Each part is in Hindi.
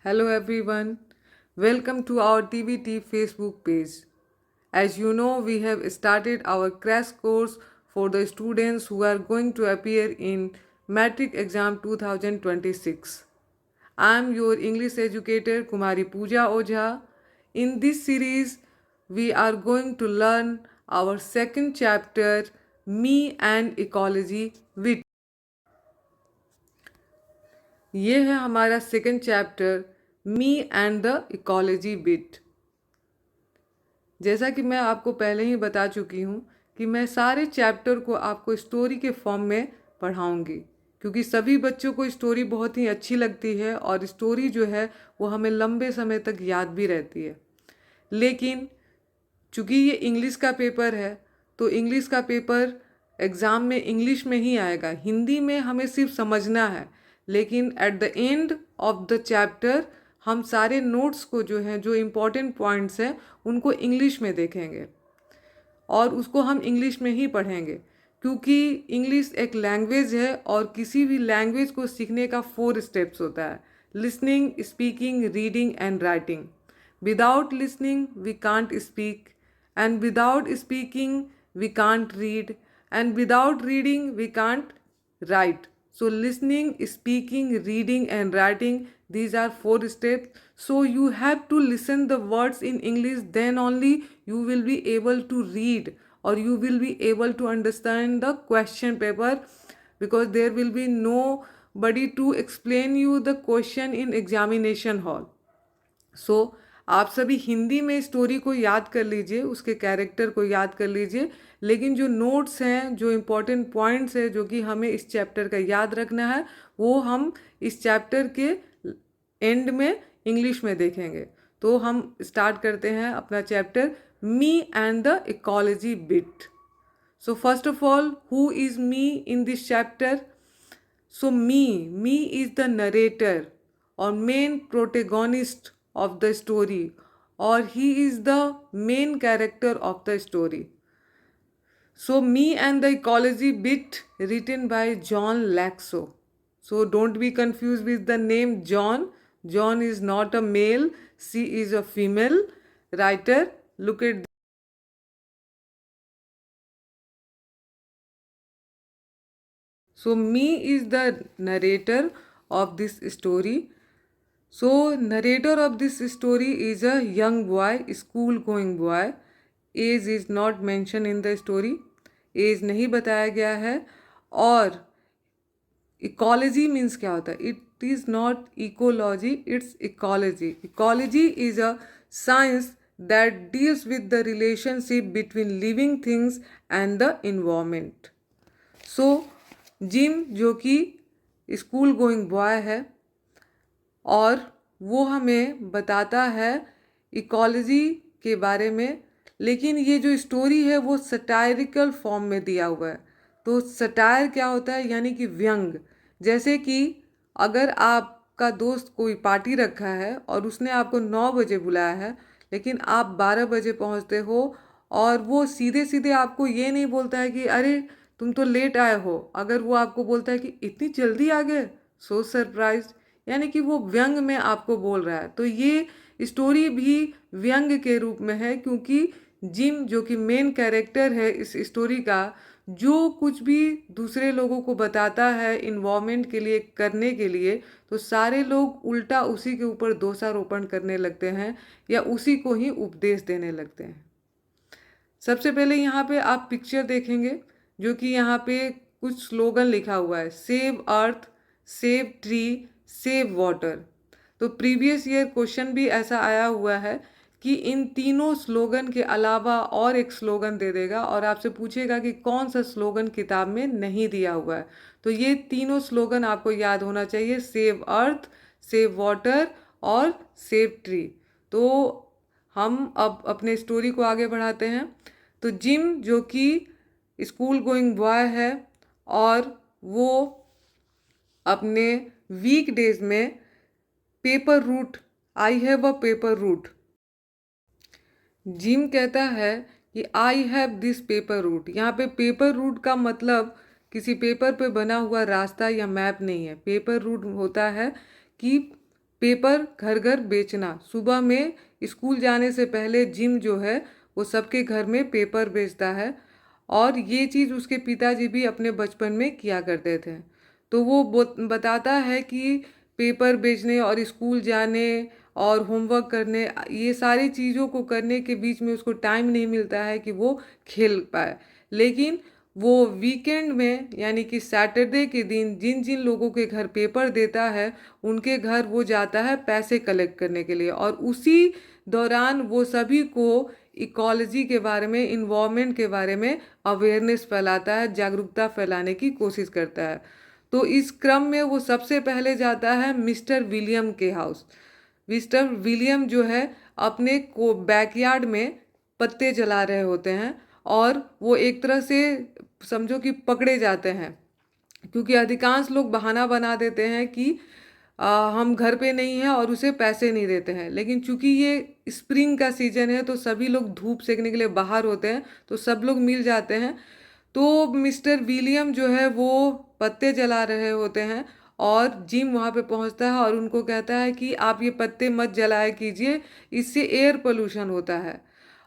Hello everyone. Welcome to our TVT Facebook page. As you know, we have started our crash course for the students who are going to appear in Matric Exam 2026. I am your English educator Kumari Pooja Ojha. In this series, we are going to learn our second chapter, Me and Ecology with ये है हमारा second chapter me and the ecology bit. जैसा कि मैं आपको पहले ही बता चुकी हूँ कि मैं सारे चैप्टर को आपको स्टोरी के फॉर्म में पढ़ाऊँगी, क्योंकि सभी बच्चों को स्टोरी बहुत ही अच्छी लगती है और स्टोरी जो है वो हमें लंबे समय तक याद भी रहती है। लेकिन चूँकि ये इंग्लिश का पेपर है तो इंग्लिश का पेपर एग्ज़ाम में इंग्लिश में ही आएगा, हिंदी में हमें सिर्फ समझना है। लेकिन at the end of the chapter हम सारे नोट्स को जो हैं, जो इम्पोर्टेंट पॉइंट्स हैं, उनको इंग्लिश में देखेंगे और उसको हम इंग्लिश में ही पढ़ेंगे, क्योंकि इंग्लिश एक लैंग्वेज है और किसी भी लैंग्वेज को सीखने का 4 स्टेप्स होता है: listening, speaking, reading and writing. Without listening we can't speak, and without speaking we can't read, and without reading we can't write. So listening, speaking, reading and writing, these are 4 steps. So you have to listen the words in English, then only you will be able to read or you will be able to understand the question paper, because there will be nobody to explain you the question in examination hall. सो आप सभी हिंदी में स्टोरी को याद कर लीजिए, उसके कैरेक्टर को याद कर लीजिए, लेकिन जो नोट्स हैं, जो इम्पोर्टेंट पॉइंट्स हैं जो कि हमें इस चैप्टर का याद रखना है, वो हम इस चैप्टर के एंड में इंग्लिश में देखेंगे। तो हम स्टार्ट करते हैं अपना chapter me and the ecology bit. So first of all, who is me in this chapter? So me is the narrator or main protagonist of the story, or he is the main character of the story. So Me and the Ecology Bit, written by John Laxo. So don't be confused with the name John. John is not a male, she is a female writer. Look at So Me is the narrator of this story. So narrator of this story is a young boy, school going boy. Age is not mentioned in the story. Age नहीं बताया गया है। और इकोलॉजी मीन्स क्या होता है? It is not ecology, it's ecology. Ecology is a science that deals with the relationship between living things and the environment. So gym, जो कि स्कूल गोइंग बॉय है, और वो हमें बताता है इकोलॉजी के बारे में, लेकिन ये जो स्टोरी है वो सटायरिकल फॉर्म में दिया हुआ है। तो सटायर क्या होता है? यानी कि व्यंग। जैसे कि अगर आपका दोस्त कोई पार्टी रखा है और उसने आपको 9 बजे बुलाया है, लेकिन आप 12 बजे पहुंचते हो, और वो सीधे सीधे आपको ये नहीं बोलता है कि अरे तुम तो लेट आए हो। अगर वो आपको बोलता है कि इतनी जल्दी आ गए, सो सरप्राइज, यानी कि वो व्यंग में आपको बोल रहा है। तो ये स्टोरी भी व्यंग के रूप में है, क्योंकि जिम, जो कि मेन कैरेक्टर है इस स्टोरी का, जो कुछ भी दूसरे लोगों को बताता है इन्वायरमेंट के लिए, करने के लिए, तो सारे लोग उल्टा उसी के ऊपर दोषारोपण करने लगते हैं या उसी को ही उपदेश देने लगते हैं। सबसे पहले यहाँ पे आप पिक्चर देखेंगे, जो कि यहाँ पे कुछ स्लोगन लिखा हुआ है: save earth, save tree, save water. तो प्रीवियस ईयर क्वेश्चन भी ऐसा आया हुआ है कि इन तीनों स्लोगन के अलावा और एक स्लोगन दे देगा और आपसे पूछेगा कि कौन सा स्लोगन किताब में नहीं दिया हुआ है। तो ये तीनों स्लोगन आपको याद होना चाहिए: सेव अर्थ, सेव वाटर और सेव ट्री। तो हम अब अपने स्टोरी को आगे बढ़ाते हैं। तो जिम, जो कि स्कूल गोइंग बॉय है, और वो अपने वीक डेज में paper route, I have a paper route, Jim कहता है कि I have this paper route. यहाँ पे पेपर रूट का मतलब किसी पेपर पे बना हुआ रास्ता या मैप नहीं है। पेपर रूट होता है कि पेपर घर घर बेचना। सुबह में स्कूल जाने से पहले जिम जो है वो सबके घर में पेपर बेचता है, और ये चीज़ उसके पिताजी भी अपने बचपन में किया करते थे। तो वो बताता है कि पेपर बेचने और स्कूल जाने और होमवर्क करने, ये सारी चीज़ों को करने के बीच में उसको टाइम नहीं मिलता है कि वो खेल पाए। लेकिन वो वीकेंड में यानी कि सैटरडे के दिन जिन जिन लोगों के घर पेपर देता है उनके घर वो जाता है पैसे कलेक्ट करने के लिए, और उसी दौरान वो सभी को इकोलॉजी के बारे में, इन्वायरमेंट के बारे में अवेयरनेस फैलाता है, जागरूकता फैलाने की कोशिश करता है। तो इस क्रम में वो सबसे पहले जाता है मिस्टर विलियम के हाउस। मिस्टर विलियम जो है अपने को बैकयार्ड में पत्ते जला रहे होते हैं, और वो एक तरह से समझो कि पकड़े जाते हैं, क्योंकि अधिकांश लोग बहाना बना देते हैं कि हम घर पे नहीं हैं और उसे पैसे नहीं देते हैं। लेकिन चूंकि ये स्प्रिंग का सीजन है तो सभी लोग धूप सेकने के लिए बाहर होते हैं, तो सब लोग मिल जाते हैं। तो मिस्टर विलियम जो है वो पत्ते जला रहे होते हैं, और जिम वहाँ पे पहुँचता है और उनको कहता है कि आप ये पत्ते मत जलाया कीजिए, इससे एयर पोल्यूशन होता है,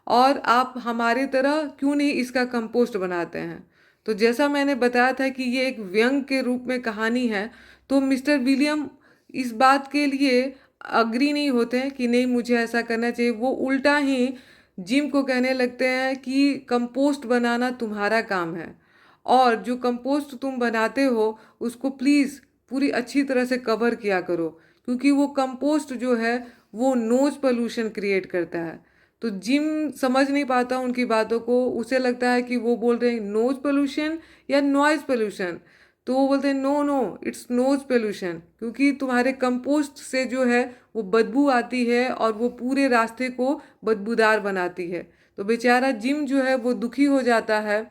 और आप हमारी तरह क्यों नहीं इसका कंपोस्ट बनाते हैं। तो जैसा मैंने बताया था कि ये एक व्यंग के रूप में कहानी है, तो मिस्टर विलियम इस बात के लिए अग्री नहीं होते हैं कि नहीं मुझे ऐसा करना चाहिए। वो उल्टा ही जिम को कहने लगते हैं कि कंपोस्ट बनाना तुम्हारा काम है, और जो कंपोस्ट तुम बनाते हो उसको प्लीज़ पूरी अच्छी तरह से कवर किया करो, क्योंकि वो कंपोस्ट जो है वो नोज पोल्यूशन क्रिएट करता है। तो जिम समझ नहीं पाता उनकी बातों को, उसे लगता है कि वो बोल रहे हैं नोज पोल्यूशन या नॉइज पोल्यूशन। तो वो बोलते हैं no no, it's nose pollution, क्योंकि तुम्हारे कंपोस्ट से जो है वो बदबू आती है और वो पूरे रास्ते को बदबूदार बनाती है। तो बेचारा जिम जो है वो दुखी हो जाता है,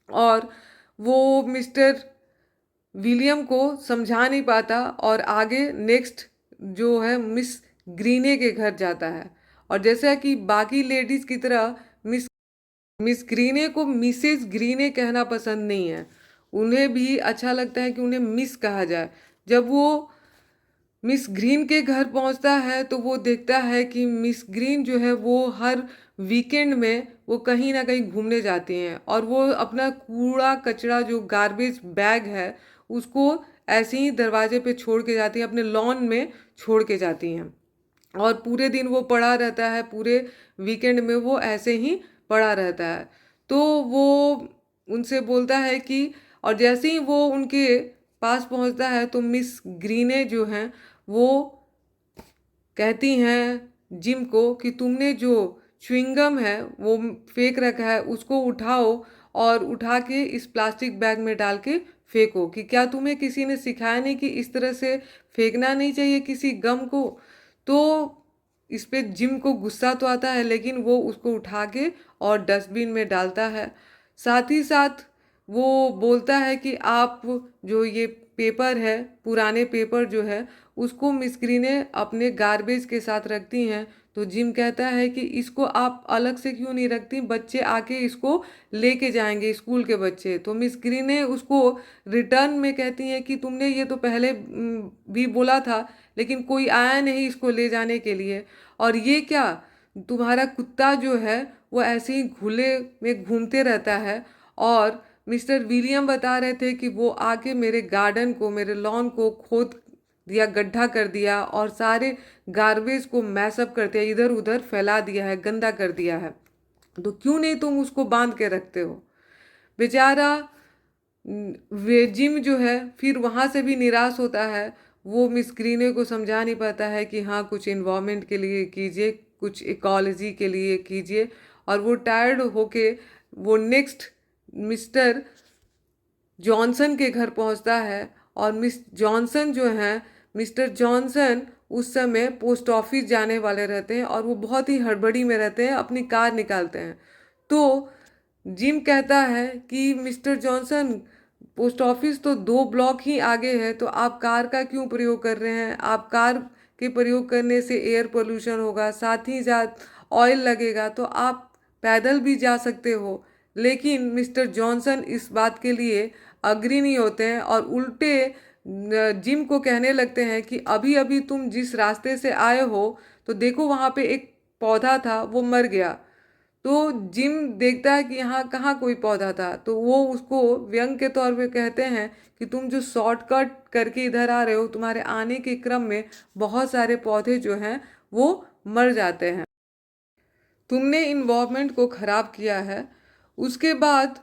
और वो मिस्टर विलियम को समझा नहीं पाता, और आगे नेक्स्ट जो है मिस ग्रीने के घर जाता है। और जैसा कि बाकी लेडीज़ की तरह मिस मिस ग्रीने को मिसेस ग्रीने कहना पसंद नहीं है, उन्हें भी अच्छा लगता है कि उन्हें मिस कहा जाए। जब वो मिस ग्रीन के घर पहुंचता है तो वो देखता है कि मिस ग्रीन जो है वो हर वीकेंड में वो कहीं ना कहीं घूमने जाती हैं, और वो अपना कूड़ा कचरा जो गार्बेज बैग है उसको ऐसे ही दरवाजे पे छोड़ के जाती हैं, अपने लॉन में छोड़ के जाती हैं, और पूरे दिन वो पड़ा रहता है, पूरे वीकेंड में वो ऐसे ही पड़ा रहता है। तो वो उनसे बोलता है कि, और जैसे ही वो उनके पास पहुंचता है तो मिस ग्रीने जो हैं वो कहती हैं जिम को कि तुमने जो च्युइंगम है वो फेंक रखा है उसको उठाओ, और उठा के इस प्लास्टिक बैग में डाल के फेंको। कि क्या तुम्हें किसी ने सिखाया नहीं कि इस तरह से फेंकना नहीं चाहिए किसी गम को। तो इस पे जिम को गुस्सा तो आता है, लेकिन वो उसको उठा के और डस्टबिन में डालता है। साथ ही साथ वो बोलता है कि आप जो ये पेपर है, पुराने पेपर जो है उसको मिस ग्रीने अपने गार्बेज के साथ रखती हैं। तो जिम कहता है कि इसको आप अलग से क्यों नहीं रखती, बच्चे आके इसको लेके जाएंगे, स्कूल के बच्चे। तो मिस ग्रीने उसको रिटर्न में कहती हैं कि तुमने ये तो पहले भी बोला था, लेकिन कोई आया नहीं इसको ले जाने के लिए, और ये क्या, तुम्हारा कुत्ता जो है वो ऐसे ही खुले में घूमते रहता है। और मिस्टर विलियम बता रहे थे कि वो आके मेरे गार्डन को, मेरे लॉन को खोद दिया, गड्ढा कर दिया, और सारे गार्बेज को मैसअप करते इधर उधर फैला दिया है, गंदा कर दिया है। तो क्यों नहीं तुम उसको बांध के रखते हो। बेचारा वे जिम जो है फिर वहाँ से भी निराश होता है। वो मिस ग्रीने को समझा नहीं पाता है कि हाँ कुछ इन्वायरमेंट के लिए कीजिए, कुछ इकोलॉजी के लिए कीजिए, और वो टायर्ड होके वो नेक्स्ट मिस्टर जॉनसन के घर पहुंचता है। और मिस जॉनसन जो हैं, मिस्टर जॉनसन उस समय पोस्ट ऑफिस जाने वाले रहते हैं, और वो बहुत ही हड़बड़ी में रहते हैं, अपनी कार निकालते हैं। तो जिम कहता है कि मिस्टर जॉनसन, पोस्ट ऑफिस तो 2 ब्लॉक ही आगे है, तो आप कार का क्यों प्रयोग कर रहे हैं। आप कार के प्रयोग करने से एयर पोल्यूशन होगा, साथ ही साथ ऑयल लगेगा, तो आप पैदल भी जा सकते हो। लेकिन मिस्टर जॉनसन इस बात के लिए अग्री नहीं होते हैं, और उल्टे जिम को कहने लगते हैं कि अभी अभी तुम जिस रास्ते से आए हो तो देखो वहाँ पे एक पौधा था, वो मर गया। तो जिम देखता है कि यहाँ कहाँ कोई पौधा था, तो वो उसको व्यंग के तौर पे कहते हैं कि तुम जो शॉर्टकट करके इधर आ रहे हो, तुम्हारे आने के क्रम में बहुत सारे पौधे जो हैं वो मर जाते हैं, तुमने इन्वायरमेंट को ख़राब किया है। उसके बाद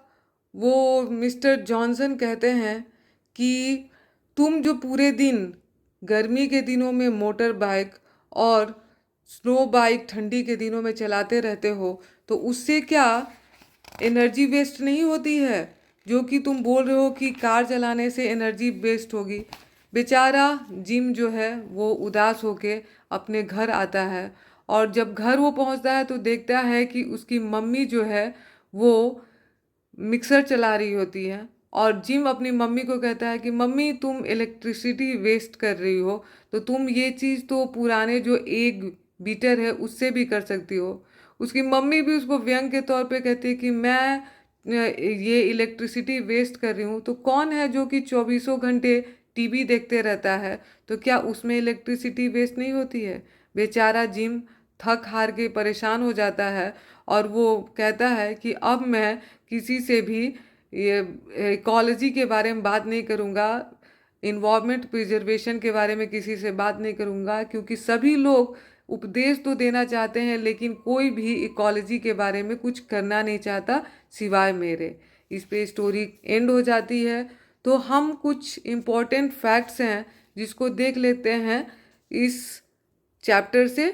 वो मिस्टर जॉनसन कहते हैं कि तुम जो पूरे दिन गर्मी के दिनों में मोटर बाइक और स्नो बाइक ठंडी के दिनों में चलाते रहते हो, तो उससे क्या एनर्जी वेस्ट नहीं होती है? जो कि तुम बोल रहे हो कि कार चलाने से एनर्जी वेस्ट होगी। बेचारा जिम जो है वो उदास होके अपने घर आता है, और जब घर वो पहुंचता है तो देखता है कि उसकी मम्मी जो है वो मिक्सर चला रही होती है। और जिम अपनी मम्मी को कहता है कि मम्मी तुम इलेक्ट्रिसिटी वेस्ट कर रही हो, तो तुम ये चीज़ तो पुराने जो एग बीटर है उससे भी कर सकती हो। उसकी मम्मी भी उसको व्यंग के तौर पे कहती है कि मैं ये इलेक्ट्रिसिटी वेस्ट कर रही हूँ, तो कौन है जो कि चौबीसों घंटे टीवी देखते रहता है, तो क्या उसमें इलेक्ट्रिसिटी वेस्ट नहीं होती है? बेचारा जिम थक हार के परेशान हो जाता है, और वो कहता है कि अब मैं किसी से भी ये इकोलॉजी के बारे में बात नहीं करूँगा, इन्वायरमेंट प्रिजर्वेशन के बारे में किसी से बात नहीं करूँगा, क्योंकि सभी लोग उपदेश तो देना चाहते हैं लेकिन कोई भी इकोलॉजी के बारे में कुछ करना नहीं चाहता सिवाय मेरे। इस पे स्टोरी एंड हो जाती है। तो हम कुछ इम्पोर्टेंट फैक्ट्स हैं जिसको देख लेते हैं इस चैप्टर से।